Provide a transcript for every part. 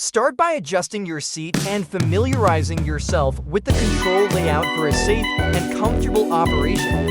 Start by adjusting your seat and familiarizing yourself with the control layout for a safe and comfortable operation.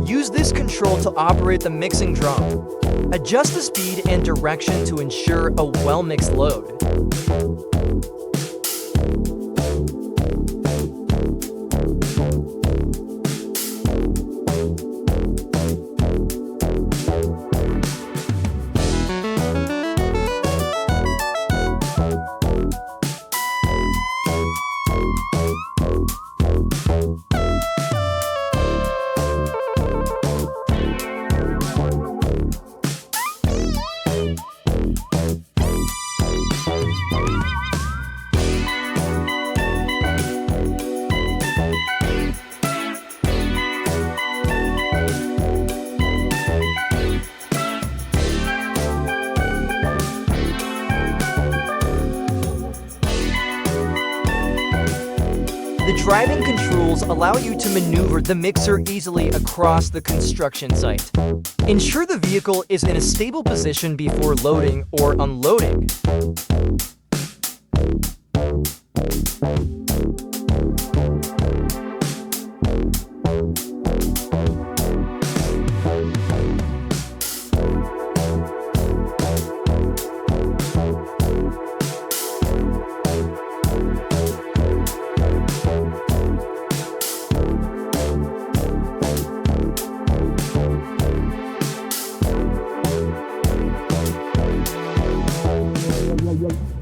Use this control to operate the mixing drum. Adjust the speed and direction to ensure a well-mixed load. The driving controls allow you to maneuver the mixer easily across the construction site. Ensure the vehicle is in a stable position before loading or unloading. Yeah.